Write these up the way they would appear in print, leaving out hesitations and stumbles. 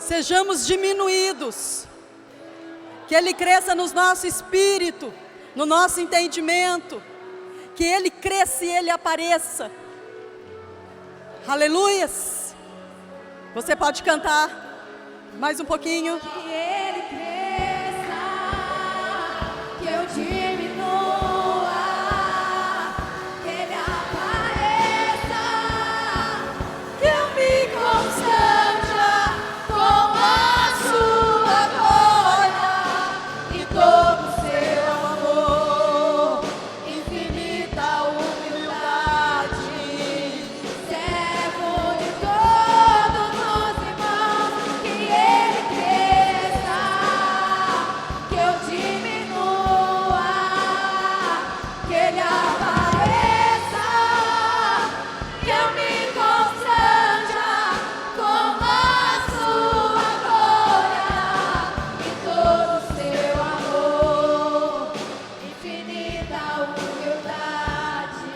sejamos diminuídos, que Ele cresça no nosso espírito, no nosso entendimento, que Ele cresça e Ele apareça. Aleluias. Você pode cantar mais um pouquinho. Que Ele cresça, que eu diminua, que Ele apareça, que eu me constranja com a sua glória e todo o seu amor, infinita humildade, servo de todos os irmãos. Que Ele cresça, que eu diminua, que Ele apareça, que eu me constranja com a sua glória e todo o seu amor, infinita humildade,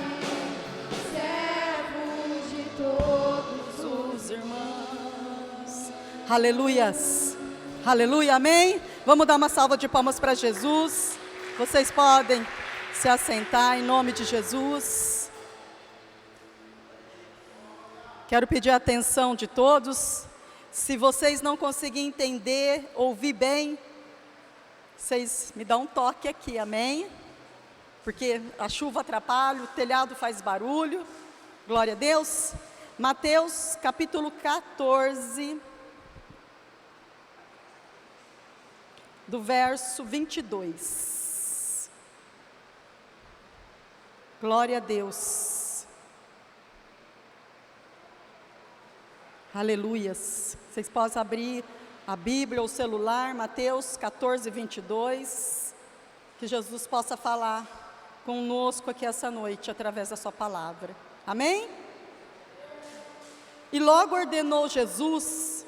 servo de todos os Irmãos, aleluias, aleluia, amém? Vamos dar uma salva de palmas para Jesus. Vocês podem se assentar em nome de Jesus. Quero pedir a atenção de todos. Se vocês não conseguirem entender, ouvir bem, vocês me dão um toque aqui, amém? Porque a chuva atrapalha, o telhado faz barulho. Glória a Deus. Mateus capítulo 14, do verso 22. Glória a Deus. Aleluias. Vocês podem abrir a Bíblia ou o celular, Mateus 14, 22. Que Jesus possa falar conosco aqui essa noite, através da sua palavra. Amém? E logo ordenou Jesus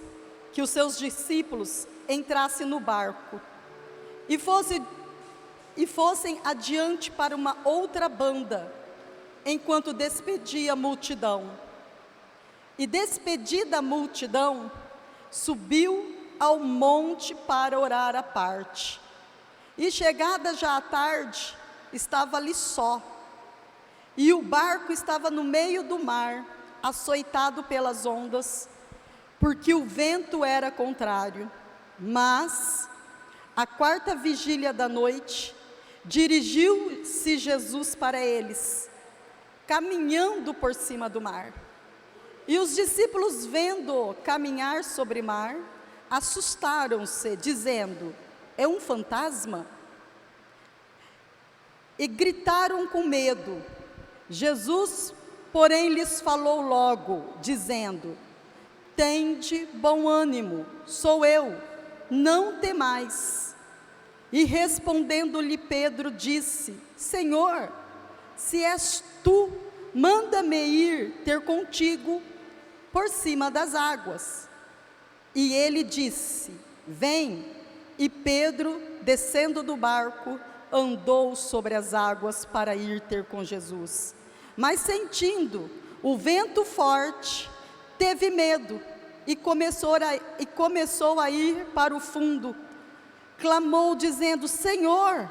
que os seus discípulos entrassem no barco e fossem adiante para uma outra banda, enquanto despedia a multidão. E despedida a multidão, subiu ao monte para orar à parte. E chegada já a tarde, estava ali só. E o barco estava no meio do mar, açoitado pelas ondas, porque o vento era contrário. Mas, à quarta vigília da noite, dirigiu-se Jesus para eles, caminhando por cima do mar. E os discípulos, vendo-o caminhar sobre o mar, assustaram-se, dizendo: é um fantasma? E gritaram com medo. Jesus, porém, lhes falou logo, dizendo: tende bom ânimo, sou eu, não temais. E respondendo-lhe Pedro, disse: Senhor, se és tu, manda-me ir ter contigo por cima das águas. E ele disse: vem. E Pedro, descendo do barco, andou sobre as águas para ir ter com Jesus. Mas sentindo o vento forte, teve medo e começou a ir para o fundo. Clamou dizendo: Senhor,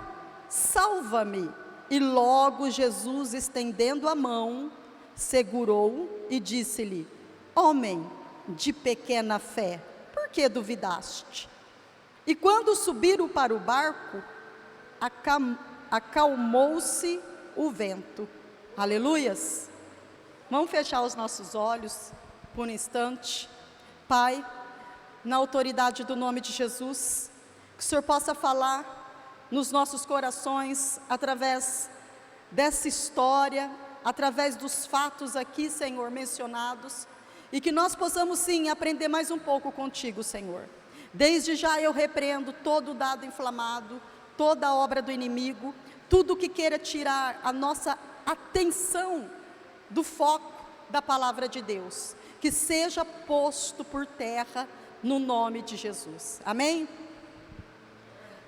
salva-me. E logo Jesus, estendendo a mão, segurou e disse-lhe: homem de pequena fé, por que duvidaste? E quando subiram para o barco, acalmou-se o vento. Aleluias. Vamos fechar os nossos olhos por um instante. Pai, na autoridade do nome de Jesus, que o Senhor possa falar nos nossos corações, através dessa história, através dos fatos aqui, Senhor, mencionados, e que nós possamos sim aprender mais um pouco contigo, Senhor. Desde já eu repreendo todo dado inflamado, toda obra do inimigo, tudo que queira tirar a nossa atenção do foco da palavra de Deus, que seja posto por terra no nome de Jesus, amém?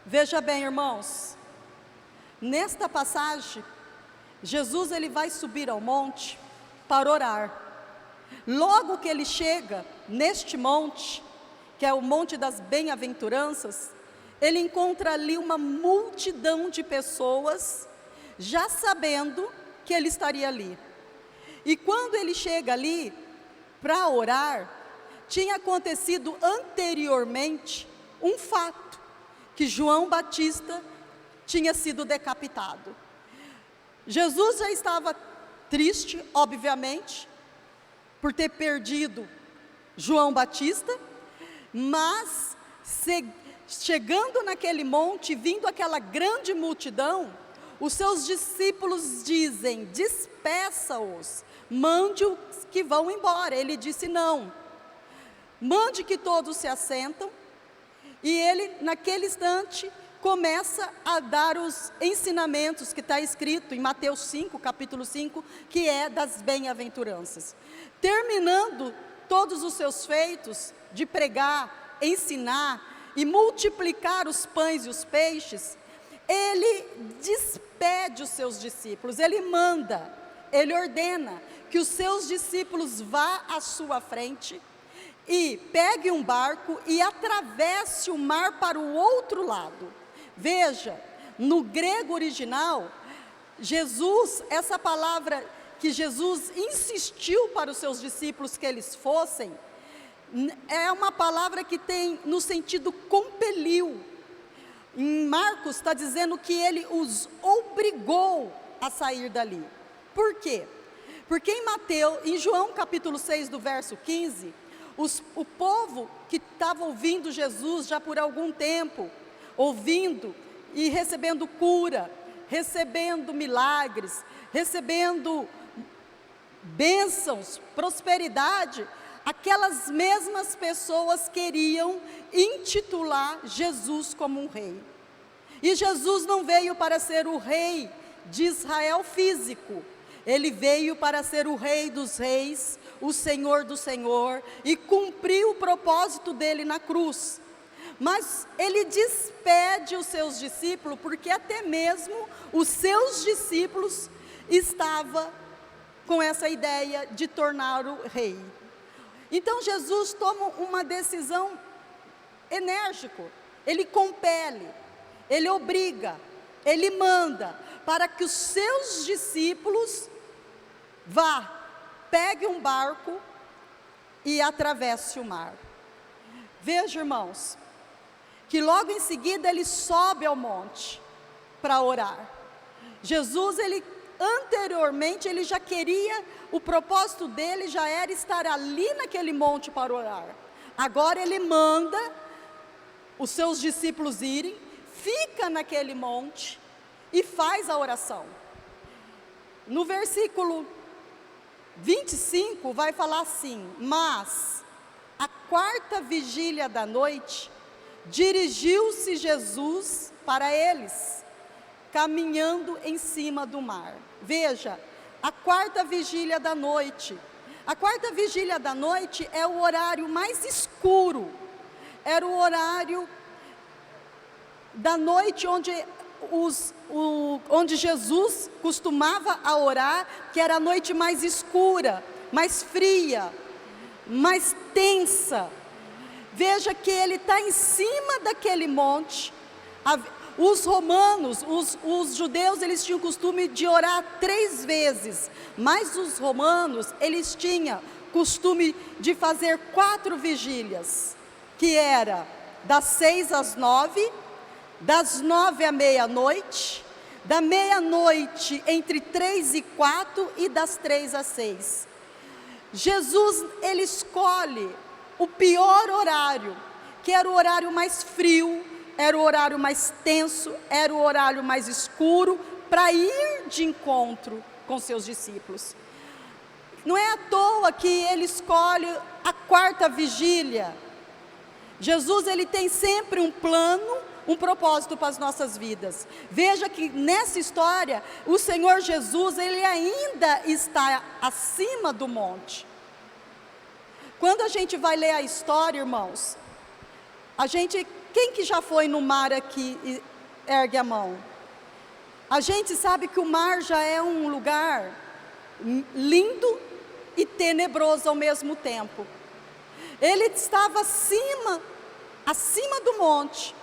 Veja bem, irmãos, nesta passagem, Jesus ele vai subir ao monte para orar. Logo que ele chega neste monte, que é o Monte das Bem-aventuranças, ele encontra ali uma multidão de pessoas, já sabendo que ele estaria ali. E quando ele chega ali para orar, tinha acontecido anteriormente um fato, que João Batista tinha sido decapitado. Jesus já estava triste, obviamente, por ter perdido João Batista, mas chegando naquele monte, vindo aquela grande multidão, os seus discípulos dizem: despeça-os, mande-os que vão embora. Ele disse: não, mande que todos se assentam. E ele, naquele instante, começa a dar os ensinamentos que está escrito em Mateus 5, capítulo 5, que é das bem-aventuranças. Terminando todos os seus feitos de pregar, ensinar e multiplicar os pães e os peixes, ele despede os seus discípulos, ele manda, ele ordena que os seus discípulos vá à sua frente e pegue um barco e atravesse o mar para o outro lado. Veja, no grego original, Jesus, essa palavra que Jesus insistiu para os seus discípulos que eles fossem, é uma palavra que tem no sentido compeliu. Em Marcos está dizendo que ele os obrigou a sair dali. Por quê? Porque em João capítulo 6, do verso 15, o povo que estava ouvindo Jesus já por algum tempo, ouvindo e recebendo cura, recebendo milagres, recebendo bênçãos, prosperidade, aquelas mesmas pessoas queriam intitular Jesus como um rei. E Jesus não veio para ser o rei de Israel físico, ele veio para ser o rei dos reis, o Senhor do Senhor, e cumprir o propósito dele na cruz. Mas ele despede os seus discípulos, porque até mesmo os seus discípulos estavam com essa ideia de torná-lo rei. Então Jesus toma uma decisão enérgica, ele compele, ele obriga, ele manda, para que os seus discípulos pegue um barco e atravesse o mar. Veja, irmãos, que logo em seguida ele sobe ao monte para orar. Jesus, anteriormente, ele já queria, o propósito dele já era estar ali naquele monte para orar. Agora ele manda os seus discípulos irem, fica naquele monte e faz a oração. No versículo 25 vai falar assim: mas à quarta vigília da noite, dirigiu-se Jesus para eles, caminhando em cima do mar. Veja, a quarta vigília da noite. A quarta vigília da noite é o horário mais escuro, era o horário da noite onde Jesus costumava a orar, que era a noite mais escura, mais fria, mais tensa. Veja que ele está em cima daquele monte. Os romanos, os judeus, eles tinham o costume de orar 3 vezes, mas os romanos, eles tinham costume de fazer 4 vigílias, que era das 6 às 9, das 9 à meia-noite, da meia-noite entre 3 e 4 e das 3 às 6. Jesus, ele escolhe o pior horário, que era o horário mais frio, era o horário mais tenso, era o horário mais escuro, para ir de encontro com seus discípulos. Não é à toa que ele escolhe a quarta vigília. Jesus, ele tem sempre um plano, um propósito para as nossas vidas. Veja que nessa história, o Senhor Jesus, ele ainda está acima do monte. Quando a gente vai ler a história, irmãos, quem que já foi no mar aqui, ergue a mão. A gente sabe que o mar já é um lugar lindo e tenebroso ao mesmo tempo. Ele estava acima do monte.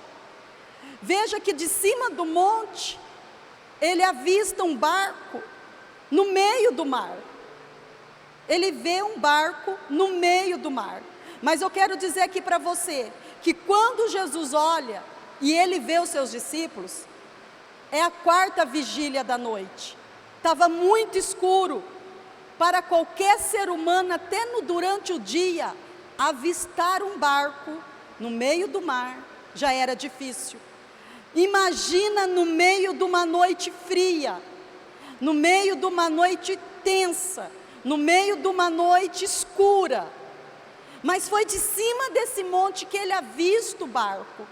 Veja que de cima do monte, ele avista um barco no meio do mar. Ele vê um barco no meio do mar. Mas eu quero dizer aqui para você, que quando Jesus olha e ele vê os seus discípulos, é a 4ª vigília da noite. Estava muito escuro para qualquer ser humano, até durante o dia, avistar um barco no meio do mar, já era difícil. Imagina no meio de uma noite fria, no meio de uma noite tensa, no meio de uma noite escura. Mas foi de cima desse monte que ele avista o barco.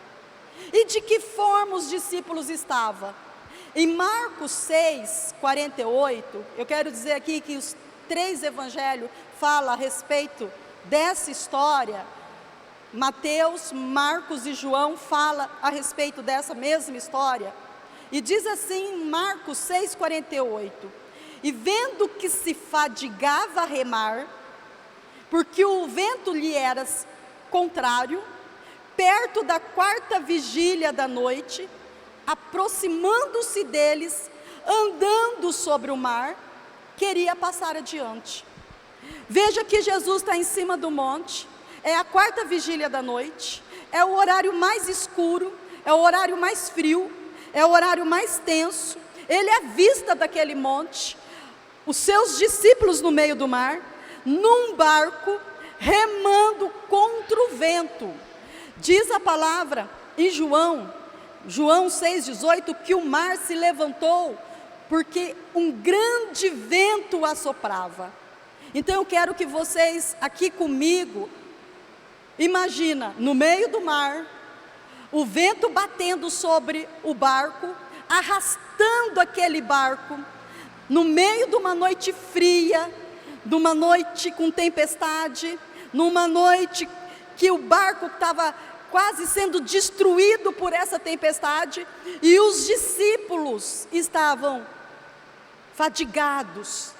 E de que forma os discípulos estavam? Em Marcos 6, 48, eu quero dizer aqui que os 3 evangelhos falam a respeito dessa história. Mateus, Marcos e João falam a respeito dessa mesma história. E diz assim em Marcos 6, 48: e vendo que se fadigava a remar, porque o vento lhe era contrário, perto da 4ª vigília da noite, aproximando-se deles, andando sobre o mar, queria passar adiante. Veja que Jesus está em cima do monte, é a 4ª vigília da noite, é o horário mais escuro, é o horário mais frio, é o horário mais tenso. Ele é à vista daquele monte, os seus discípulos no meio do mar, num barco, remando contra o vento. Diz a palavra em João 6,18, que o mar se levantou, porque um grande vento assoprava. Então eu quero que vocês aqui comigo, imagina, no meio do mar, o vento batendo sobre o barco, arrastando aquele barco, no meio de uma noite fria, numa noite com tempestade, numa noite que o barco estava quase sendo destruído por essa tempestade, e os discípulos estavam fadigados,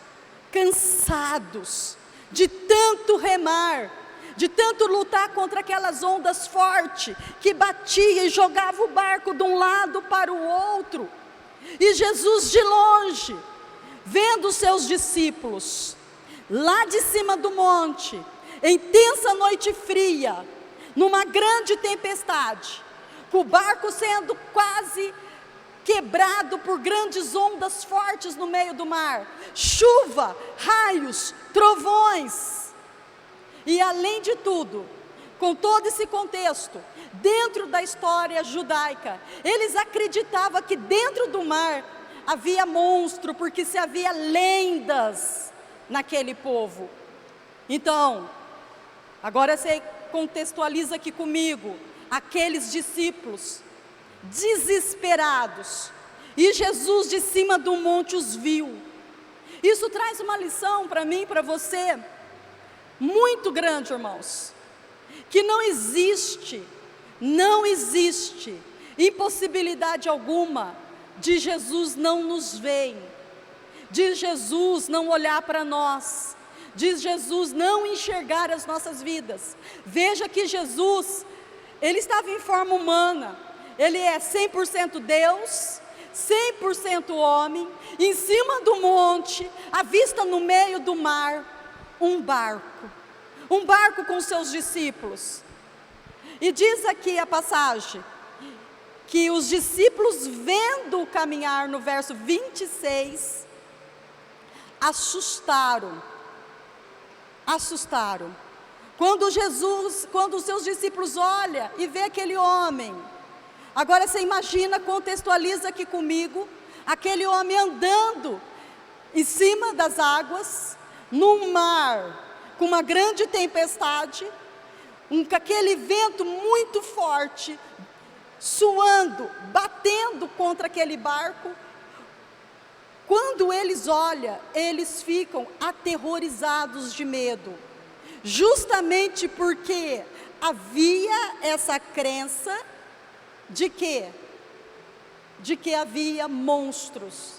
cansados, de tanto remar, de tanto lutar contra aquelas ondas fortes, que batia e jogava o barco de um lado para o outro. E Jesus de longe, vendo os seus discípulos, lá de cima do monte, em tensa noite fria, numa grande tempestade, com o barco sendo quase quebrado por grandes ondas fortes no meio do mar, chuva, raios, trovões. E além de tudo, com todo esse contexto, dentro da história judaica, eles acreditavam que dentro do mar havia monstro, porque se havia lendas naquele povo. Então, agora você contextualiza aqui comigo, aqueles discípulos desesperados, e Jesus de cima do monte os viu. Isso traz uma lição para mim, para você, muito grande, irmãos, que não existe impossibilidade alguma de Jesus não nos ver, de Jesus não olhar para nós, de Jesus não enxergar as nossas vidas. Veja que Jesus, ele estava em forma humana, ele é 100% Deus, 100% homem, em cima do monte, à vista no meio do mar, um barco com seus discípulos. E diz aqui a passagem, que os discípulos, vendo-o caminhar, no verso 26, assustaram. Quando os seus discípulos olham e vê aquele homem, agora você imagina, contextualiza aqui comigo, aquele homem andando em cima das águas, num mar, com uma grande tempestade, com aquele vento muito forte, suando, batendo contra aquele barco. Quando eles olham, eles ficam aterrorizados de medo, justamente porque havia essa crença de que havia monstros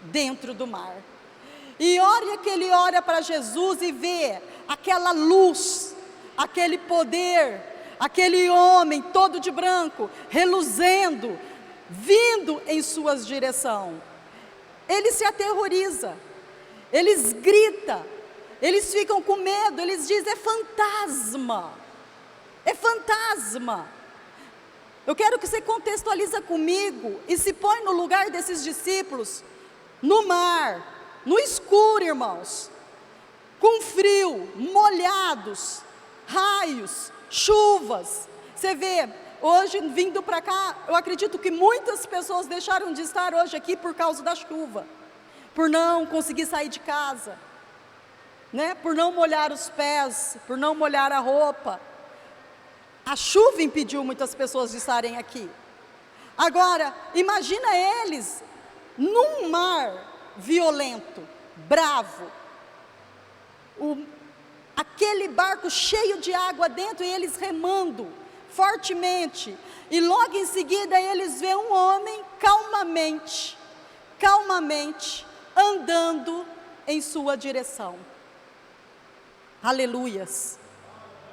dentro do mar. E olha que ele olha para Jesus e vê aquela luz, aquele poder, aquele homem todo de branco, reluzendo, vindo em suas direção. Eles se aterrorizam, eles gritam, eles ficam com medo, eles dizem: é fantasma, é fantasma. Eu quero que você contextualiza comigo e se põe no lugar desses discípulos, no mar, no escuro, irmãos, com frio, molhados, raios, chuvas. Você vê, hoje vindo para cá, eu acredito que muitas pessoas deixaram de estar hoje aqui por causa da chuva, por não conseguir sair de casa, né? Por não molhar os pés, por não molhar a roupa. A chuva impediu muitas pessoas de estarem aqui. Agora, imagina eles num mar violento, bravo, aquele barco cheio de água dentro e eles remando fortemente, e logo em seguida eles veem um homem calmamente andando em sua direção. Aleluias.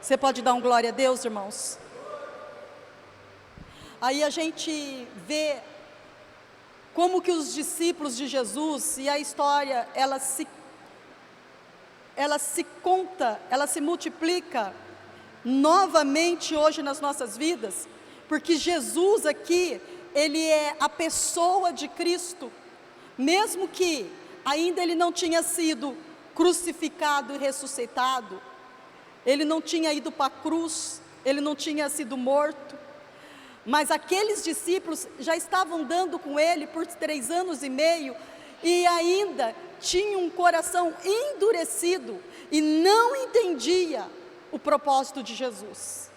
Você pode dar um glória a Deus, irmãos? Aí a gente vê como que os discípulos de Jesus, e a história, ela se conta, ela se multiplica novamente hoje nas nossas vidas, porque Jesus aqui, ele é a pessoa de Cristo, mesmo que ainda ele não tinha sido crucificado e ressuscitado, ele não tinha ido para a cruz, ele não tinha sido morto, mas aqueles discípulos já estavam andando com ele por 3 anos e meio, e ainda tinham um coração endurecido, e não entendia o propósito de Jesus,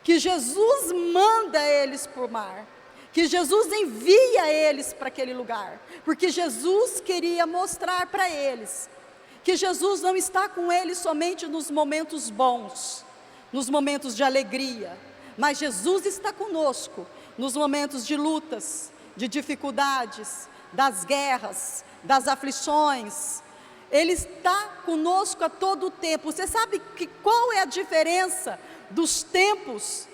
que Jesus manda eles para o mar, que Jesus envia eles para aquele lugar, porque Jesus queria mostrar para eles, que Jesus não está com eles somente nos momentos bons, nos momentos de alegria, mas Jesus está conosco nos momentos de lutas, de dificuldades, das guerras, das aflições. Ele está conosco a todo o tempo. Você sabe qual é a diferença dos tempos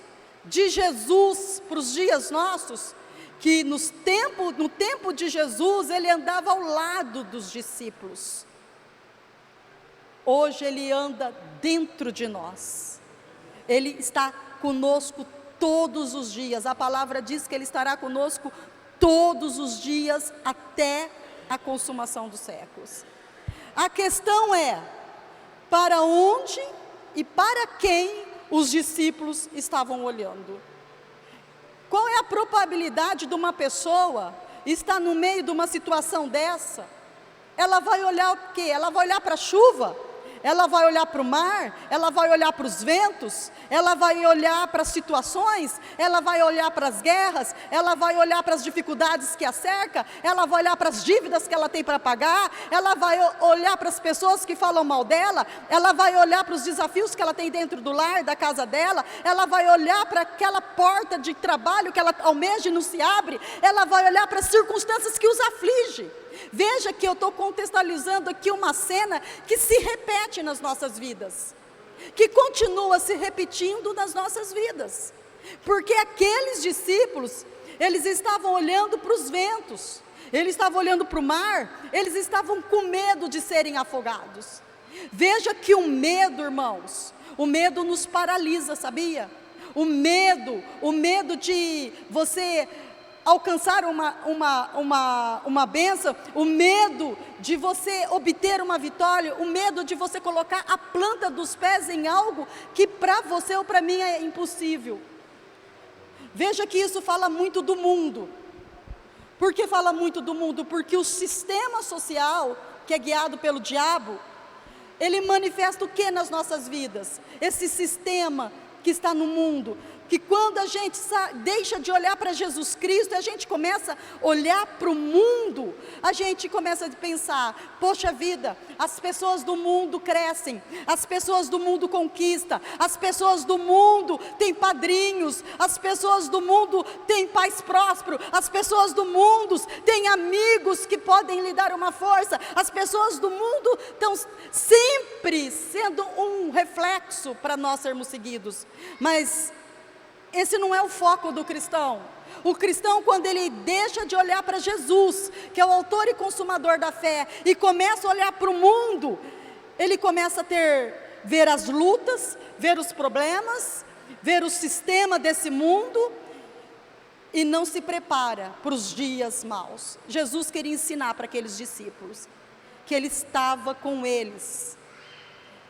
de Jesus para os dias nossos? Que no tempo de Jesus, ele andava ao lado dos discípulos. Hoje ele anda dentro de nós, ele está conosco todos os dias. A palavra diz que ele estará conosco todos os dias até a consumação dos séculos. A questão é, para onde e para quem os discípulos estavam olhando? Qual é a probabilidade de uma pessoa estar no meio de uma situação dessa? Ela vai olhar o quê? Ela vai olhar para a chuva? Ela vai olhar para o mar? Ela vai olhar para os ventos? Ela vai olhar para as situações? Ela vai olhar para as guerras? Ela vai olhar para as dificuldades que a cercam? Ela vai olhar para as dívidas que ela tem para pagar? Ela vai olhar para as pessoas que falam mal dela? Ela vai olhar para os desafios que ela tem dentro do lar, da casa dela? Ela vai olhar para aquela porta de trabalho que ela almeja e não se abre? Ela vai olhar para as circunstâncias que os afligem? Veja que eu estou contextualizando aqui uma cena que se repete nas nossas vidas, que continua se repetindo nas nossas vidas, porque aqueles discípulos, eles estavam olhando para os ventos, eles estavam olhando para o mar, eles estavam com medo de serem afogados. Veja que o medo, irmãos, o medo nos paralisa, sabia? O medo de você alcançar uma bênção, o medo de você obter uma vitória, o medo de você colocar a planta dos pés em algo que para você ou para mim é impossível. Veja que isso fala muito do mundo. Por que fala muito do mundo? Porque o sistema social, que é guiado pelo diabo, ele manifesta o que nas nossas vidas? Esse sistema que está no mundo, que quando a gente deixa de olhar para Jesus Cristo, a gente começa a olhar para o mundo, a gente começa a pensar, poxa vida, as pessoas do mundo crescem, as pessoas do mundo conquistam, as pessoas do mundo têm padrinhos, as pessoas do mundo têm pais prósperos, as pessoas do mundo têm amigos que podem lhe dar uma força, as pessoas do mundo estão sempre sendo um reflexo para nós sermos seguidos, mas esse não é o foco do cristão. O cristão, quando ele deixa de olhar para Jesus, que é o autor e consumador da fé, e começa a olhar para o mundo, ele começa a ver as lutas, ver os problemas, ver o sistema desse mundo, e não se prepara para os dias maus. Jesus queria ensinar para aqueles discípulos, que Ele estava com eles,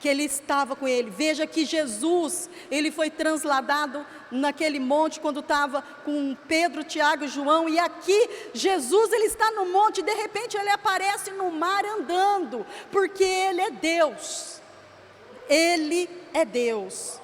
que Ele estava com ele. Veja que Jesus, Ele foi transladado naquele monte, quando estava com Pedro, Tiago e João, e aqui, Jesus, Ele está no monte, e de repente Ele aparece no mar andando, porque Ele é Deus, Ele é Deus.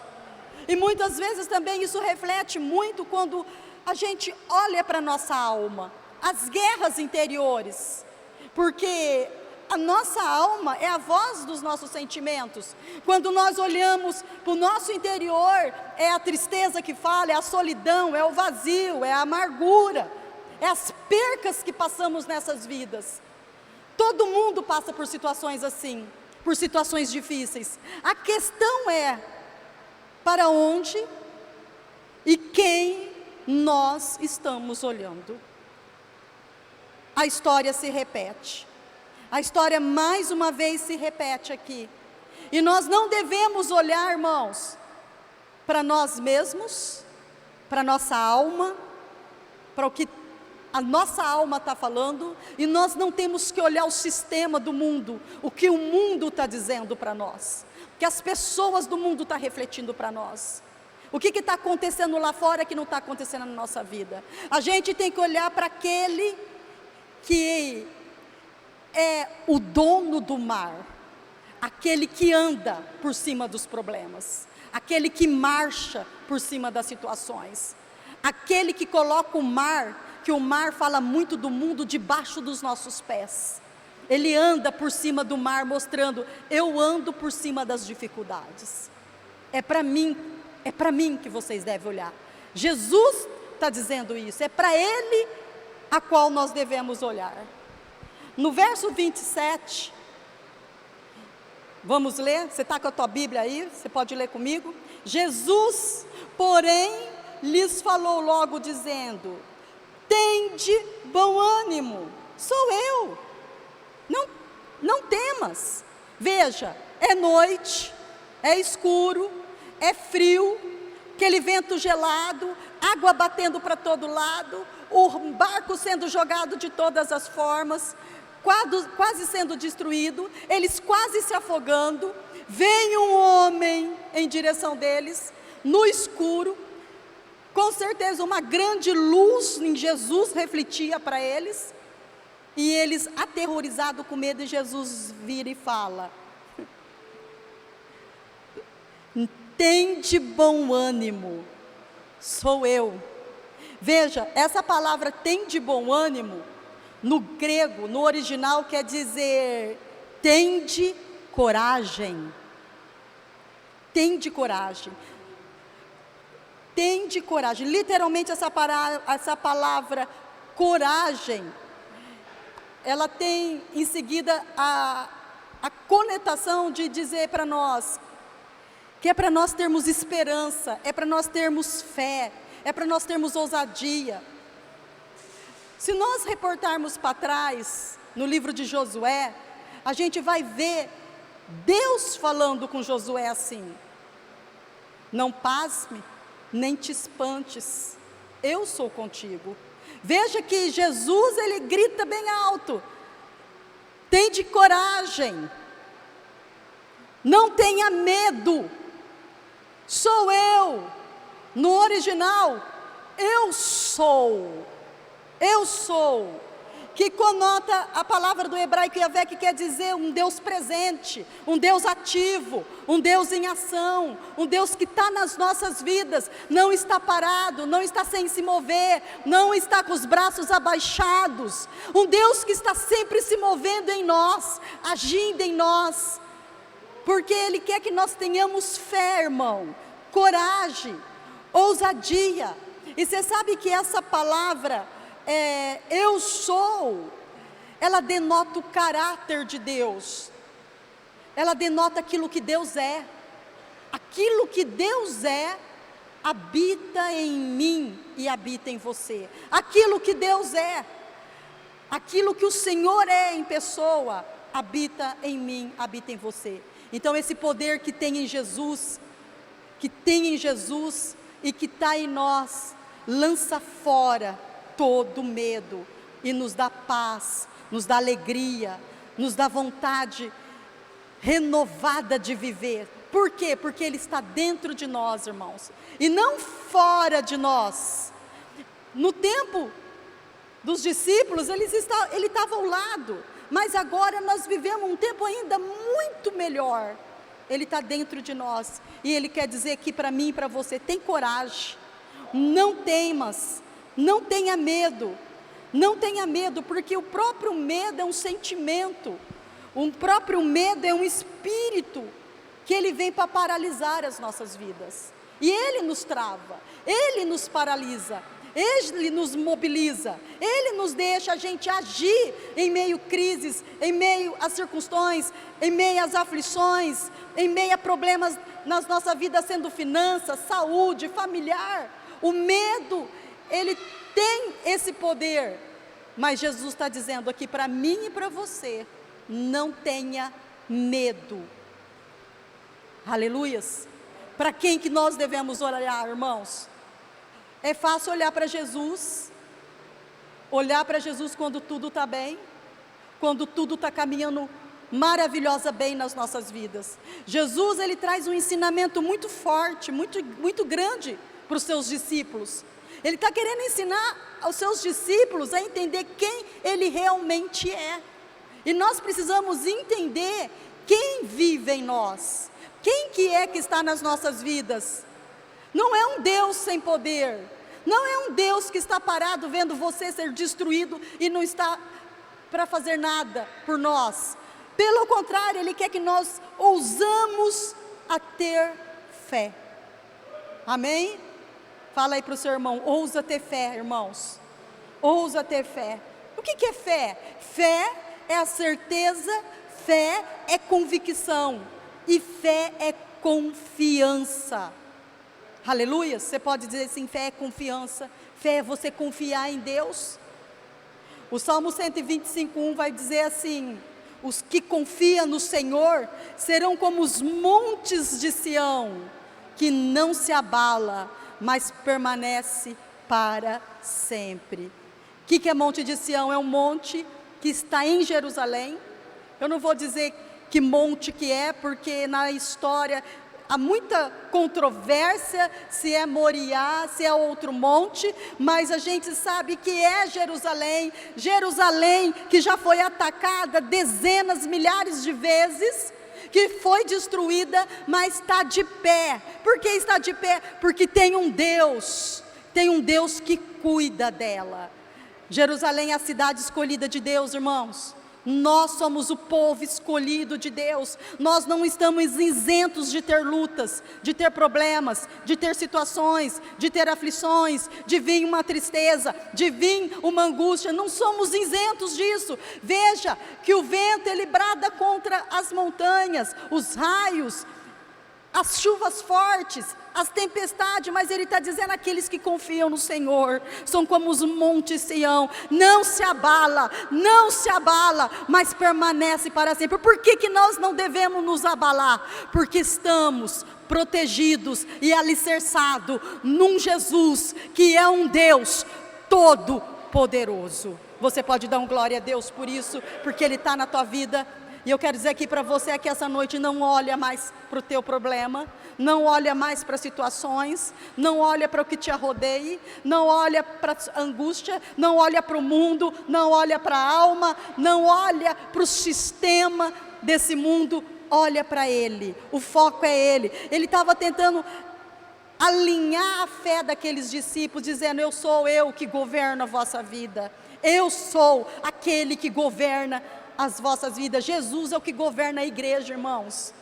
E muitas vezes também isso reflete muito quando a gente olha para a nossa alma, as guerras interiores, porque a nossa alma é a voz dos nossos sentimentos. Quando nós olhamos para o nosso interior, é a tristeza que fala, é a solidão, é o vazio, é a amargura, é as percas que passamos nessas vidas. Todo mundo passa por situações assim, por situações difíceis. A questão é, para onde e quem nós estamos olhando? A história se repete. A história mais uma vez se repete aqui, e nós não devemos olhar, irmãos, para nós mesmos, para a nossa alma, para o que a nossa alma está falando, e nós não temos que olhar o sistema do mundo, o que o mundo está dizendo para nós, o que as pessoas do mundo estão refletindo para nós, o que está acontecendo lá fora que não está acontecendo na nossa vida. A gente tem que olhar para aquele que é o dono do mar, aquele que anda por cima dos problemas, aquele que marcha por cima das situações, aquele que coloca o mar, que o mar fala muito do mundo debaixo dos nossos pés. Ele anda por cima do mar mostrando, eu ando por cima das dificuldades. É para mim que vocês devem olhar. Jesus está dizendo isso, é para Ele a qual nós devemos olhar. No verso 27, vamos ler? Você está com a tua Bíblia aí? Você pode ler comigo? Jesus, porém, lhes falou logo dizendo, tende bom ânimo, sou eu, não temas. Veja, é noite, é escuro, é frio, aquele vento gelado, água batendo para todo lado, o barco sendo jogado de todas as formas, quase sendo destruído, eles quase se afogando. Vem um homem em direção deles, no escuro, com certeza uma grande luz em Jesus refletia para eles, e eles aterrorizados com medo, e Jesus vira e fala, tende bom ânimo, sou eu. Veja, essa palavra tende bom ânimo, no grego, no original, quer dizer, tende coragem. Tende coragem. Tende coragem. Literalmente essa palavra coragem, ela tem em seguida a conotação de dizer para nós, que é para nós termos esperança, é para nós termos fé, é para nós termos ousadia. Se nós reportarmos para trás, no livro de Josué, a gente vai ver Deus falando com Josué assim, não pasme, nem te espantes, eu sou contigo. Veja que Jesus, ele grita bem alto, tende coragem, não tenha medo, sou eu. No original, eu sou. que conota a palavra do hebraico Yavé, que quer dizer um Deus presente, um Deus ativo, um Deus em ação, um Deus que está nas nossas vidas, não está parado, não está sem se mover, não está com os braços abaixados, um Deus que está sempre se movendo em nós, agindo em nós, porque Ele quer que nós tenhamos fé, irmão, coragem, ousadia. E você sabe que essa palavra, eu sou, ela denota o caráter de Deus, ela denota aquilo que Deus é, aquilo que Deus é, habita em mim e habita em você, aquilo que Deus é, aquilo que o Senhor é em pessoa, habita em mim, habita em você. Então esse poder que tem em Jesus, e que está em nós, lança fora todo medo e nos dá paz, nos dá alegria, nos dá vontade renovada de viver. Por quê? Porque Ele está dentro de nós, irmãos, e não fora de nós. No tempo dos discípulos, ele estava ao lado, mas agora nós vivemos um tempo ainda muito melhor. Ele está dentro de nós, e Ele quer dizer aqui para mim e para você: tem coragem, não temas, não tenha medo, porque o próprio medo é um sentimento, o próprio medo é um espírito, que ele vem para paralisar as nossas vidas, e ele nos trava, ele nos paralisa, Ele nos mobiliza, Ele nos deixa a gente agir em meio a crises, em meio a circunstâncias, em meio às aflições, em meio a problemas na nossa vida, sendo finanças, saúde, familiar. O medo, ele tem esse poder, mas Jesus está dizendo aqui para mim e para você: não tenha medo. Aleluias. Para quem que nós devemos olhar, irmãos? É fácil olhar para Jesus quando tudo está bem, quando tudo está caminhando maravilhosa bem nas nossas vidas. Jesus, ele traz um ensinamento muito forte, muito grande para os seus discípulos. Ele está querendo ensinar aos seus discípulos a entender quem Ele realmente é. E nós precisamos entender quem vive em nós, quem que é que está nas nossas vidas. Não é um Deus sem poder, não é um Deus que está parado vendo você ser destruído e não está para fazer nada por nós. Pelo contrário, Ele quer que nós ousamos a ter fé. Amém? Fala aí para o seu irmão: ousa ter fé, irmãos. Ousa ter fé. O que é fé? Fé é a certeza, fé é convicção, e fé é confiança. Aleluia. Você pode dizer assim: fé é confiança, fé é você confiar em Deus. O Salmo 125:1 vai dizer assim: os que confiam no Senhor serão como os montes de Sião, que não se abala, mas permanece para sempre. O que é Monte de Sião? É um monte que está em Jerusalém. Eu não vou dizer que monte que é, porque na história há muita controvérsia, se é Moriá, se é outro monte, mas a gente sabe que é Jerusalém, Jerusalém que já foi atacada dezenas, milhares de vezes, que foi destruída, mas está de pé. Por que está de pé? Porque tem um Deus que cuida dela. Jerusalém é a cidade escolhida de Deus, irmãos. Nós somos o povo escolhido de Deus. Nós não estamos isentos de ter lutas, de ter problemas, de ter situações, de ter aflições, de vir uma tristeza, de vir uma angústia. Não somos isentos disso. Veja que o vento, ele brada contra as montanhas, os raios, as chuvas fortes, as tempestades, mas Ele está dizendo: aqueles que confiam no Senhor são como os montes Sião, não se abala, mas permanece para sempre. Por que nós não devemos nos abalar? Porque estamos protegidos e alicerçados num Jesus que é um Deus todo poderoso. Você pode dar um glória a Deus por isso, porque Ele está na tua vida. E eu quero dizer aqui para você que essa noite não olha mais para o teu problema, não olha mais para situações, não olha para o que te rodeie, não olha para a angústia, não olha para o mundo, não olha para a alma, não olha para o sistema desse mundo, olha para Ele, o foco é Ele. Ele estava tentando alinhar a fé daqueles discípulos, dizendo: eu sou eu que governo a vossa vida, eu sou aquele que governa as vossas vidas. Jesus é o que governa a igreja, irmãos.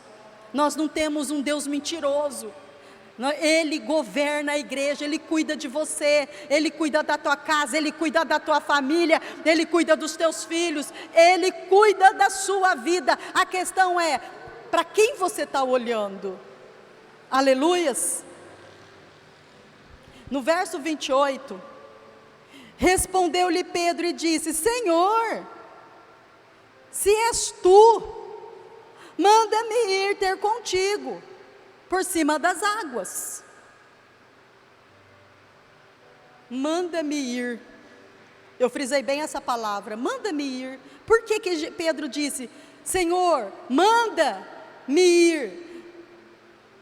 Nós não temos um Deus mentiroso. Ele governa a igreja, Ele cuida de você, Ele cuida da tua casa, Ele cuida da tua família, Ele cuida dos teus filhos, Ele cuida da sua vida. A questão é, para quem você está olhando? Aleluias. No verso 28, respondeu-lhe Pedro e disse: Senhor, se és tu, manda-me ir ter contigo por cima das águas. Manda-me ir. Eu frisei bem essa palavra, manda-me ir. Por que Pedro disse: Senhor, manda-me ir?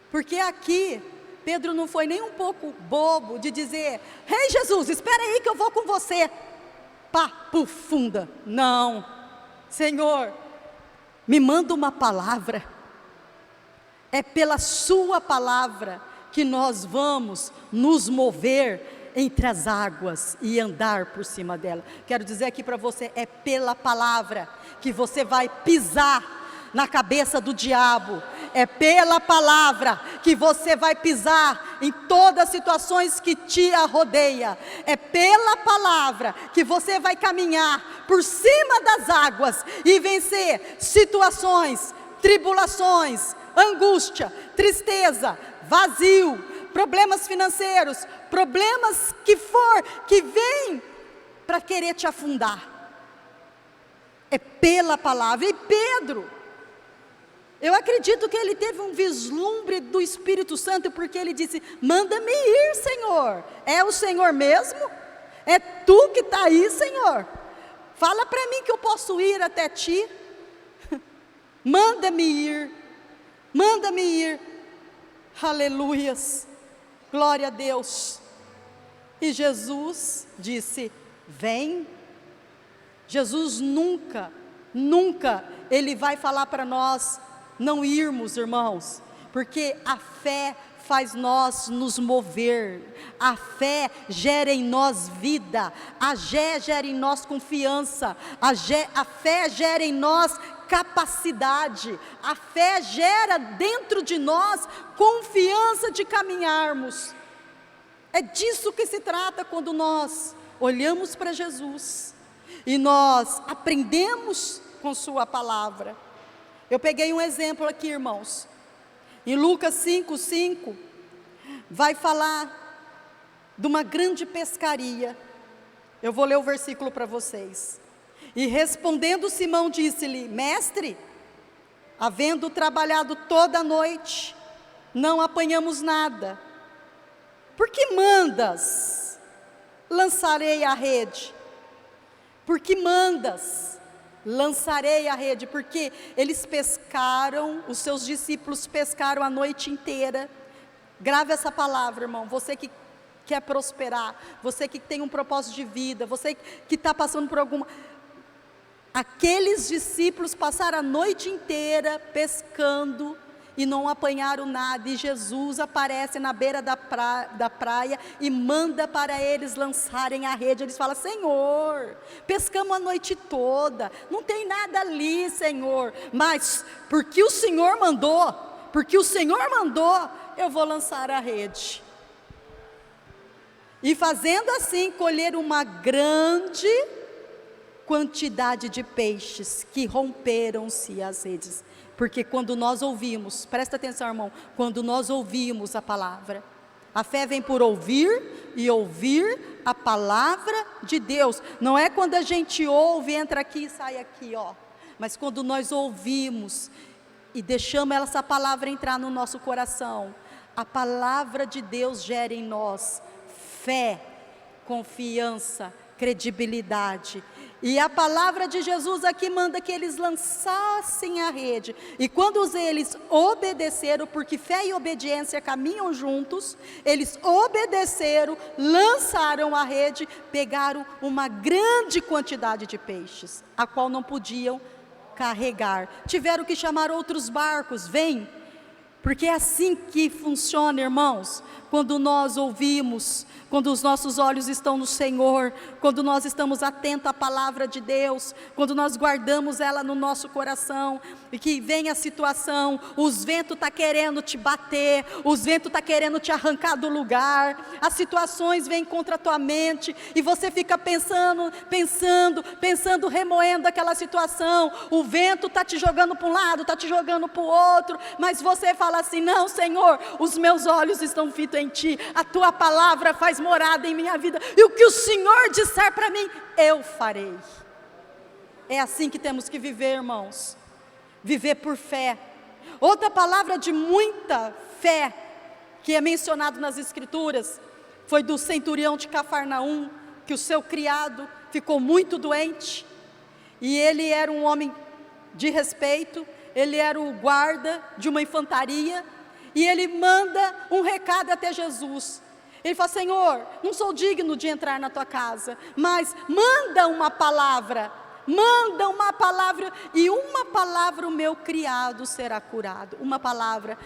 Porque aqui Pedro não foi nem um pouco bobo de dizer: Ei, Jesus, espera aí que eu vou com você. Papo funda. Não. Senhor, me manda uma palavra. É pela sua palavra que nós vamos nos mover entre as águas e andar por cima dela. Quero dizer aqui para você, é pela palavra que você vai pisar na cabeça do diabo. É pela palavra que você vai pisar em todas as situações que te rodeia. É pela palavra que você vai caminhar por cima das águas e vencer situações, tribulações, angústia, tristeza, vazio, problemas financeiros, problemas que vêm para querer te afundar. É pela palavra. E Pedro, eu acredito que ele teve um vislumbre do Espírito Santo, porque ele disse: manda-me ir, Senhor. É o Senhor mesmo? É tu que está aí, Senhor? Fala para mim que eu posso ir até ti. Manda-me ir, manda-me ir. Aleluias, glória a Deus. E Jesus disse: vem. Jesus nunca, Ele vai falar para nós não irmos, irmãos, porque a fé faz nós nos mover, a fé gera em nós vida, a fé gera em nós confiança, a fé gera em nós capacidade, a fé gera dentro de nós confiança de caminharmos. É disso que se trata quando nós olhamos para Jesus e nós aprendemos com sua palavra. Eu peguei um exemplo aqui, irmãos. Em Lucas 5:5, vai falar de uma grande pescaria. Eu vou ler o versículo para vocês. E respondendo Simão, disse-lhe: Mestre, havendo trabalhado toda a noite, não apanhamos nada. Por que mandas? Lançarei a rede. Por que mandas? Lançarei a rede, porque eles pescaram, os seus discípulos pescaram a noite inteira. Grave essa palavra, irmão, você que quer prosperar, você que tem um propósito de vida, você que está passando por alguma... Aqueles discípulos passaram a noite inteira pescando e não apanharam nada, e Jesus aparece na beira da praia e manda para eles lançarem a rede. Eles falam: Senhor, pescamos a noite toda, não tem nada ali, Senhor, mas porque o Senhor mandou, eu vou lançar a rede. E fazendo assim, colheram uma grande quantidade de peixes, que romperam-se as redes. Porque quando nós ouvimos, presta atenção, irmão, quando nós ouvimos a palavra, a fé vem por ouvir e ouvir a palavra de Deus. Não é quando a gente ouve, entra aqui e sai aqui, ó. Mas quando nós ouvimos e deixamos essa palavra entrar no nosso coração, a palavra de Deus gera em nós fé, confiança, credibilidade. E a palavra de Jesus aqui manda que eles lançassem a rede. E quando eles obedeceram, porque fé e obediência caminham juntos, eles obedeceram, lançaram a rede, pegaram uma grande quantidade de peixes, a qual não podiam carregar. Tiveram que chamar outros barcos, vem. Porque é assim que funciona, irmãos, quando nós ouvimos, quando os nossos olhos estão no Senhor, quando nós estamos atentos à palavra de Deus, quando nós guardamos ela no nosso coração, e que vem a situação, os ventos estão querendo te bater, os ventos estão querendo te arrancar do lugar, as situações vêm contra a tua mente, e você fica pensando, remoendo aquela situação, o vento está te jogando para um lado, está te jogando para o outro, mas você fala assim, não Senhor, os meus olhos estão fitos em Ti, a Tua palavra faz morada em minha vida, e o que o Senhor disser para mim, eu farei. É assim que temos que viver, irmãos, viver por fé. Outra palavra de muita fé, que é mencionado nas Escrituras, foi do centurião de Cafarnaum, que o seu criado ficou muito doente, e ele era um homem de respeito, ele era o guarda de uma infantaria, e ele manda um recado até Jesus. Ele fala, Senhor, não sou digno de entrar na tua casa, mas manda uma palavra, e uma palavra o meu criado será curado. Uma palavra,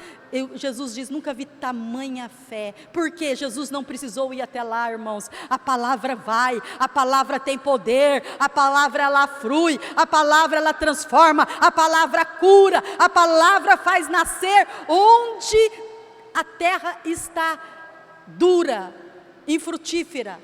Jesus diz, nunca vi tamanha fé, porque Jesus não precisou ir até lá, irmãos, a palavra vai, a palavra tem poder, a palavra ela flui, a palavra ela transforma, a palavra cura, a palavra faz nascer onde a terra está dura, infrutífera.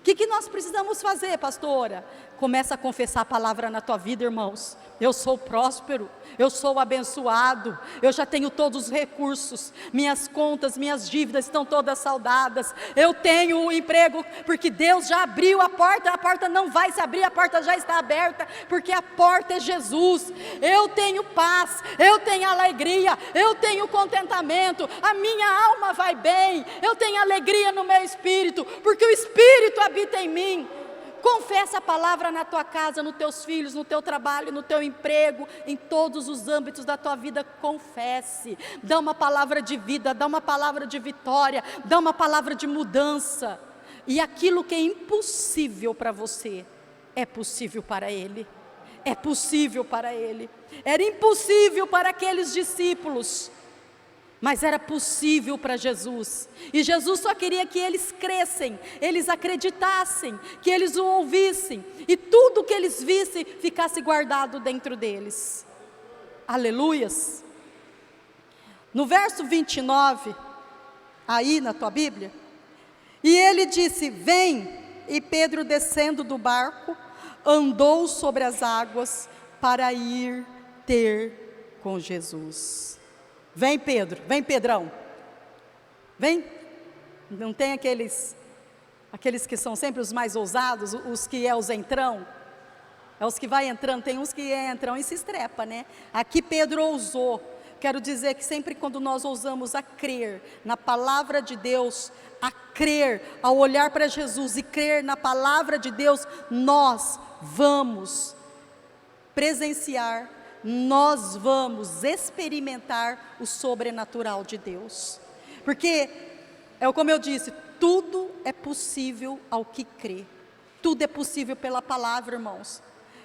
O que nós precisamos fazer, pastora? Começa a confessar a palavra na tua vida, irmãos. Eu sou próspero, eu sou abençoado, eu já tenho todos os recursos, minhas contas, minhas dívidas estão todas saldadas, eu tenho um emprego, porque Deus já abriu a porta não vai se abrir, a porta já está aberta, porque a porta é Jesus. Eu tenho paz, eu tenho alegria, eu tenho contentamento, a minha alma vai bem, eu tenho alegria no meu espírito, porque o Espírito habita em mim. Confessa a palavra na tua casa, nos teus filhos, no teu trabalho, no teu emprego, em todos os âmbitos da tua vida, confesse, dá uma palavra de vida, dá uma palavra de vitória, dá uma palavra de mudança, e aquilo que é impossível para você, é possível para Ele, é possível para Ele. Era impossível para aqueles discípulos, mas era possível para Jesus, e Jesus só queria que eles crescem, eles acreditassem, que eles o ouvissem, e tudo que eles vissem, ficasse guardado dentro deles. Aleluias. No verso 29, aí na tua Bíblia, e ele disse, vem, e Pedro descendo do barco, andou sobre as águas, para ir ter com Jesus. Vem Pedro, vem Pedrão, vem, não tem aqueles que são sempre os mais ousados, os que é os entrão, é os que vai entrando, tem uns que entram e se estrepa, né? Aqui Pedro ousou. Quero dizer que sempre quando nós ousamos a crer na palavra de Deus, a crer, ao olhar para Jesus e crer na palavra de Deus, nós vamos presenciar, nós vamos experimentar o sobrenatural de Deus, porque, como eu disse, tudo é possível ao que crê, tudo é possível pela palavra, irmãos.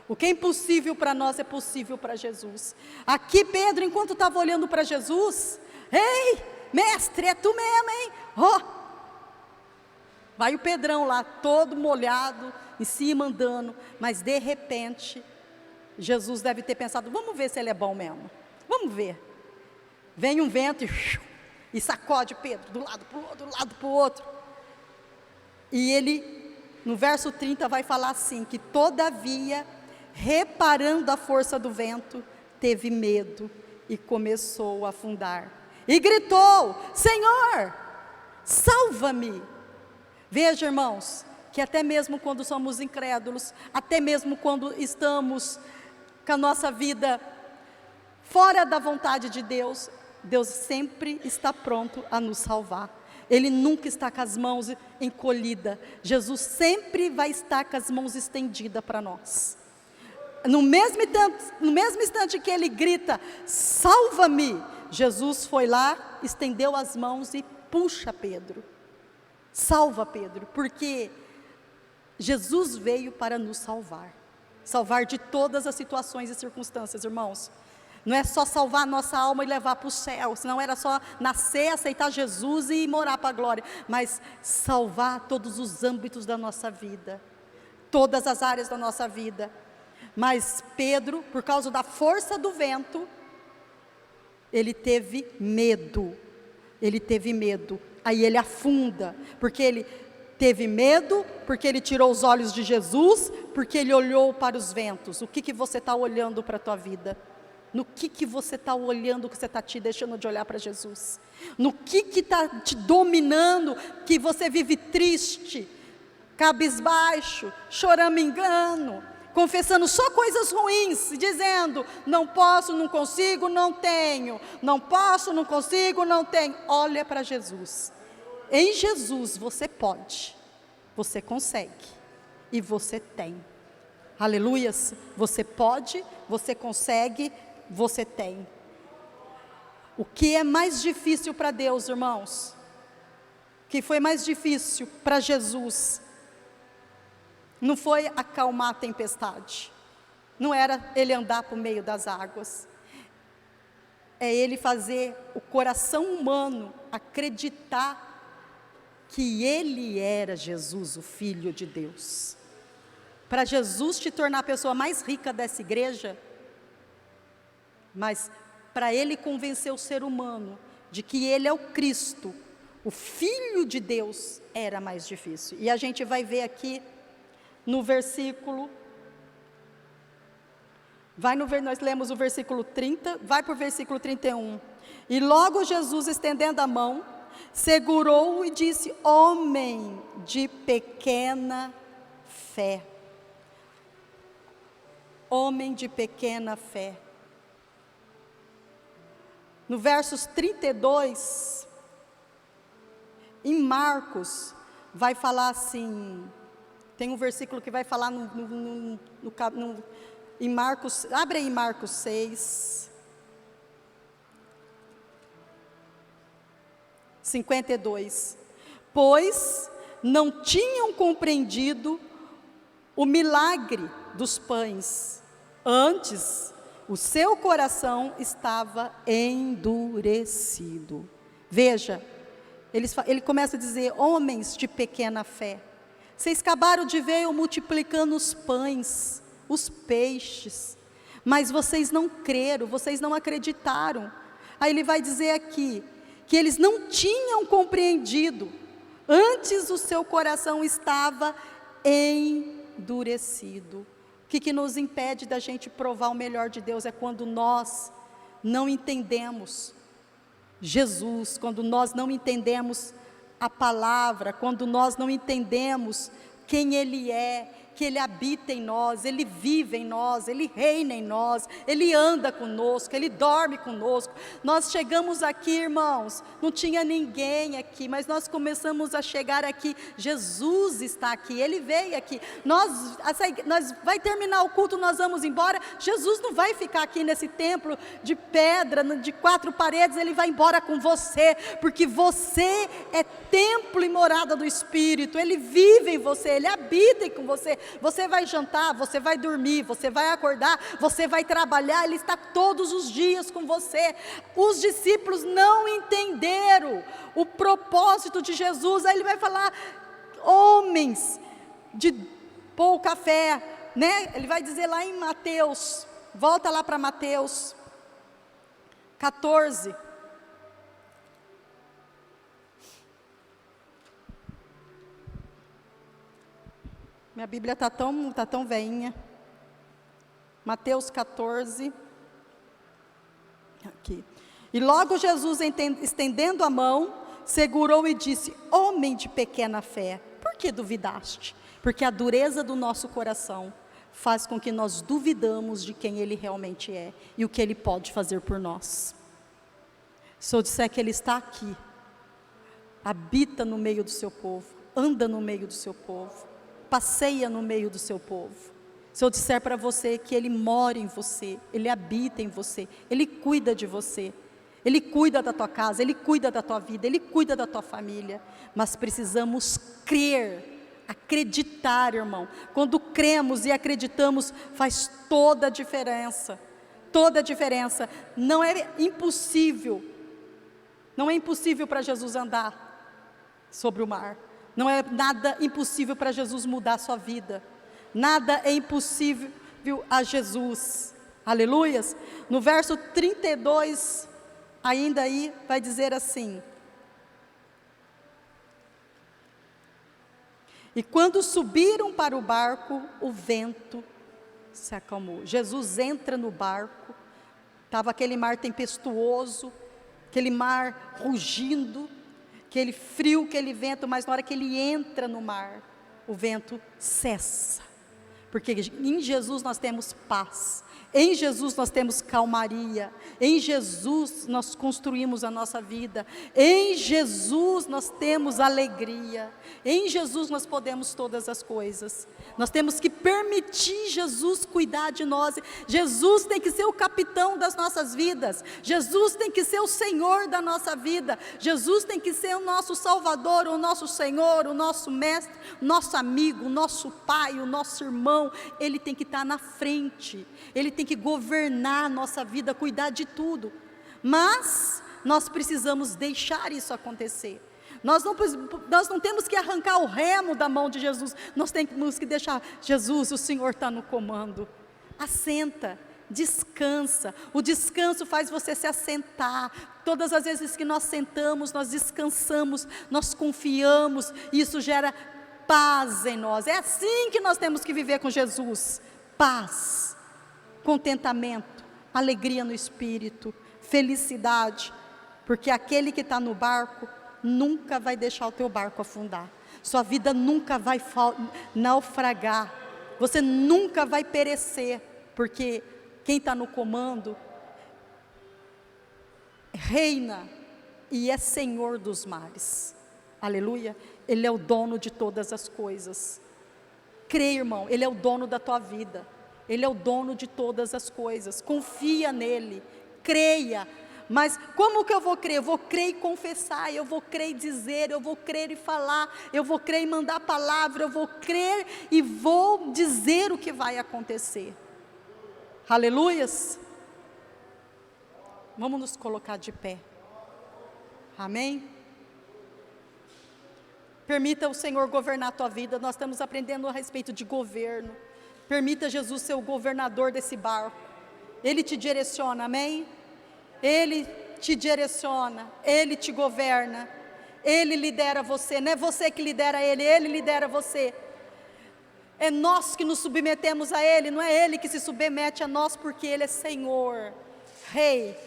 O que é impossível para nós é possível para Jesus. Aqui Pedro, enquanto estava olhando para Jesus, ei, mestre, é tu mesmo, hein? Vai o Pedrão lá, todo molhado, em cima andando, mas de repente, Jesus deve ter pensado, vamos ver se ele é bom mesmo, vamos ver. Vem um vento e sacode Pedro, do lado para o outro, e ele, no verso 30 vai falar assim, que todavia, reparando a força do vento, teve medo e começou a afundar, e gritou, Senhor, salva-me. Veja, irmãos, que até mesmo quando somos incrédulos, até mesmo quando estamos com a nossa vida fora da vontade de Deus, Deus sempre está pronto a nos salvar. Ele nunca está com as mãos encolhidas. Jesus sempre vai estar com as mãos estendidas para nós. No mesmo instante que ele grita, salva-me, Jesus foi lá, estendeu as mãos e puxa Pedro. Salva Pedro, porque Jesus veio para nos salvar. Salvar de todas as situações e circunstâncias, irmãos. Não é só salvar a nossa alma e levar para o céu, senão era só nascer, aceitar Jesus e morar para a glória. Mas salvar todos os âmbitos da nossa vida, todas as áreas da nossa vida. Mas Pedro, por causa da força do vento, ele teve medo. Aí ele afunda, porque ele teve medo, porque ele tirou os olhos de Jesus, porque ele olhou para os ventos. O que você está olhando para a tua vida? No que você está olhando, que você está te deixando de olhar para Jesus? No que está te dominando, que você vive triste, cabisbaixo, choramingando, confessando só coisas ruins, dizendo, não posso, não consigo, não tenho, não posso, não consigo, não tenho. Olha para Jesus. Em Jesus você pode, você consegue e você tem. Aleluias, você pode, você consegue, você tem. O que é mais difícil para Deus, irmãos? O que foi mais difícil para Jesus? Não foi acalmar a tempestade, não era ele andar por meio das águas, é ele fazer o coração humano acreditar que ele era Jesus, o Filho de Deus. Para Jesus te tornar a pessoa mais rica dessa igreja, mas para ele convencer o ser humano de que ele é o Cristo, o Filho de Deus, era mais difícil. E a gente vai ver aqui no versículo, nós lemos o versículo 30, vai para o versículo 31. E logo Jesus, estendendo a mão, segurou-o e disse, homem de pequena fé. Homem de pequena fé. No versos 32, em Marcos, vai falar assim, tem um versículo que vai falar em Marcos, abre aí Marcos 6, 52, pois não tinham compreendido o milagre dos pães, antes o seu coração estava endurecido. Veja, ele começa a dizer, homens de pequena fé, vocês acabaram de ver eu multiplicando os pães, os peixes, mas vocês não creram, vocês não acreditaram. Aí ele vai dizer aqui, que eles não tinham compreendido, antes o seu coração estava endurecido. O que nos impede da gente provar o melhor de Deus é quando nós não entendemos Jesus, quando nós não entendemos a palavra, quando nós não entendemos quem Ele é, que Ele habita em nós, Ele vive em nós, Ele reina em nós, Ele anda conosco, Ele dorme conosco. Nós chegamos aqui, irmãos, não tinha ninguém aqui, mas nós começamos a chegar aqui, Jesus está aqui, Ele veio aqui, nós vai terminar o culto, nós vamos embora, Jesus não vai ficar aqui nesse templo de pedra, de 4 paredes, Ele vai embora com você, porque você é templo e morada do Espírito, Ele vive em você, Ele habita com você. Você vai jantar, você vai dormir, você vai acordar, você vai trabalhar, Ele está todos os dias com você. Os discípulos não entenderam o propósito de Jesus. Aí Ele vai falar, homens de pouca fé, né? Ele vai dizer lá em Mateus, volta lá para Mateus 14. Minha Bíblia está tão veinha. Mateus 14. Aqui. E logo Jesus, estendendo a mão, segurou e disse, homem de pequena fé, por que duvidaste? Porque a dureza do nosso coração faz com que nós duvidamos de quem Ele realmente é e o que Ele pode fazer por nós. Se eu disser que Ele está aqui, habita no meio do seu povo, anda no meio do seu povo, passeia no meio do seu povo. Se eu disser para você que Ele mora em você, Ele habita em você, Ele cuida de você, Ele cuida da tua casa, Ele cuida da tua vida, Ele cuida da tua família, mas precisamos crer, acreditar, irmão. Quando cremos e acreditamos, faz toda a diferença, toda a diferença. Não é impossível para Jesus andar sobre o mar, não é nada impossível para Jesus mudar a sua vida. Nada é impossível a Jesus, aleluias. No verso 32, ainda aí, vai dizer assim: e quando subiram para o barco, o vento se acalmou. Jesus entra no barco, estava aquele mar tempestuoso, aquele mar rugindo, aquele frio, aquele vento, mas na hora que ele entra no mar, o vento cessa. Porque em Jesus nós temos paz, em Jesus nós temos calmaria, em Jesus nós construímos a nossa vida, em Jesus nós temos alegria, em Jesus nós podemos todas as coisas. Nós temos que permitir Jesus cuidar de nós. Jesus tem que ser o capitão das nossas vidas, Jesus tem que ser o Senhor da nossa vida, Jesus tem que ser o nosso Salvador, o nosso Senhor, o nosso Mestre, o nosso amigo, o nosso Pai, o nosso irmão. Ele tem que estar na frente, Ele tem que governar a nossa vida, cuidar de tudo, mas nós precisamos deixar isso acontecer. Nós não temos que arrancar o remo da mão de Jesus, nós temos que deixar: Jesus, o Senhor está no comando. Assenta, descansa. O descanso faz você se assentar. Todas as vezes que nós sentamos, nós descansamos, nós confiamos, e isso gera paz em nós. É assim que nós temos que viver com Jesus: paz, contentamento, alegria no espírito, felicidade, porque aquele que está no barco nunca vai deixar o teu barco afundar, sua vida nunca vai naufragar, você nunca vai perecer, porque quem está no comando reina e é Senhor dos mares, aleluia. Ele é o dono de todas as coisas. Creia, irmão, Ele é o dono da tua vida, Ele é o dono de todas as coisas. Confia nele, creia. Mas como que eu vou crer? Eu vou crer e confessar, eu vou crer e dizer, eu vou crer e falar, eu vou crer e mandar a palavra, eu vou crer e vou dizer o que vai acontecer. Aleluias. Vamos nos colocar de pé. Amém? Permita o Senhor governar a tua vida. Nós estamos aprendendo a respeito de governo. Permita Jesus ser o governador desse barco. Ele te direciona, amém? Ele te direciona, Ele te governa, Ele lidera você. Não é você que lidera Ele, Ele lidera você. É nós que nos submetemos a Ele, não é Ele que se submete a nós, porque Ele é Senhor, Rei,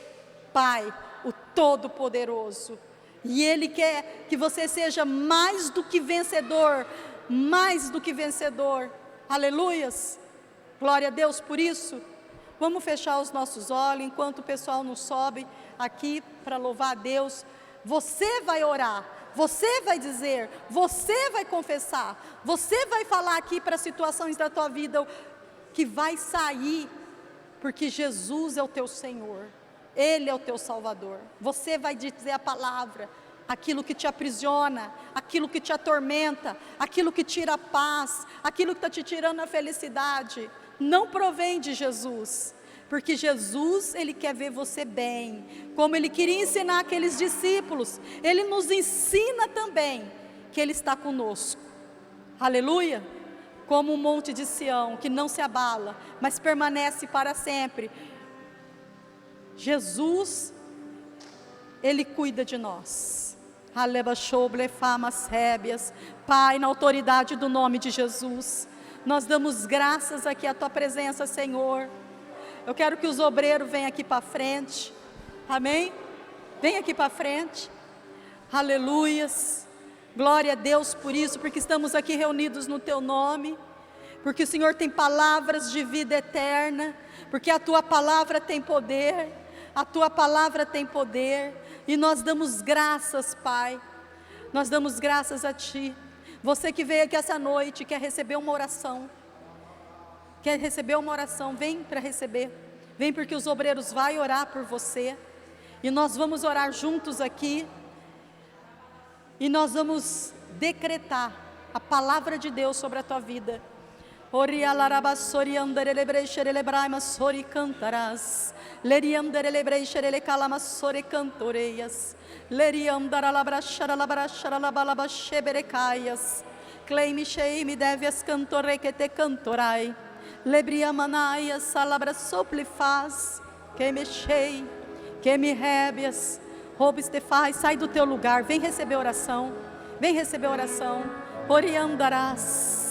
Pai, o Todo-Poderoso. E Ele quer que você seja mais do que vencedor, mais do que vencedor. Aleluias, glória a Deus por isso. Vamos fechar os nossos olhos, enquanto o pessoal nos sobe aqui para louvar a Deus. Você vai orar, você vai dizer, você vai confessar, você vai falar aqui para situações da tua vida que vai sair, porque Jesus é o teu Senhor, Ele é o teu Salvador. Você vai dizer a palavra, aquilo que te aprisiona, aquilo que te atormenta, aquilo que tira a paz, aquilo que está te tirando a felicidade, não provém de Jesus, porque Jesus, Ele quer ver você bem, como Ele queria ensinar aqueles discípulos. Ele nos ensina também que Ele está conosco, aleluia, como um monte de Sião, que não se abala, mas permanece para sempre. Jesus, Ele cuida de nós. Pai, na autoridade do nome de Jesus, nós damos graças aqui à tua presença, Senhor. Eu quero que os obreiros venham aqui para frente, amém? Vem aqui para frente, aleluias, glória a Deus por isso, porque estamos aqui reunidos no teu nome, porque o Senhor tem palavras de vida eterna, porque a tua palavra tem poder, a tua palavra tem poder, e nós damos graças, Pai. Nós damos graças a Ti. Você que veio aqui essa noite, quer receber uma oração. Quer receber uma oração, vem para receber. Vem porque os obreiros vão orar por você. E nós vamos orar juntos aqui. E nós vamos decretar a palavra de Deus sobre a tua vida. Cantarás. Claime sheime devias cantore que te cantorai. Lebria manaia salabra soplifaz. Que me chei, que me rébias. Roubes te faz, sai do teu lugar. Vem receber oração. Vem receber oração. Oriandarás.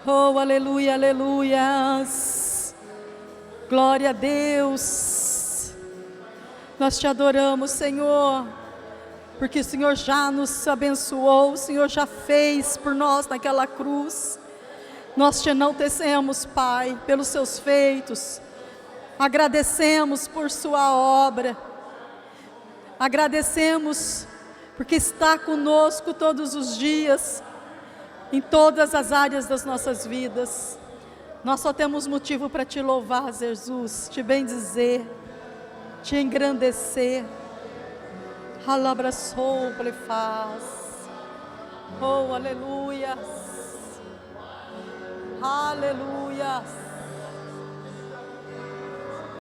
Oh, aleluia, aleluias. Glória a Deus. Nós te adoramos, Senhor, porque o Senhor já nos abençoou, o Senhor já fez por nós naquela cruz. Nós te enaltecemos, Pai, pelos seus feitos. Agradecemos por sua obra. Agradecemos porque está conosco todos os dias, em todas as áreas das nossas vidas. Nós só temos motivo para te louvar, Jesus, te bendizer, te engrandecer. Alabraçou, plefaz. Oh, aleluia. Aleluia.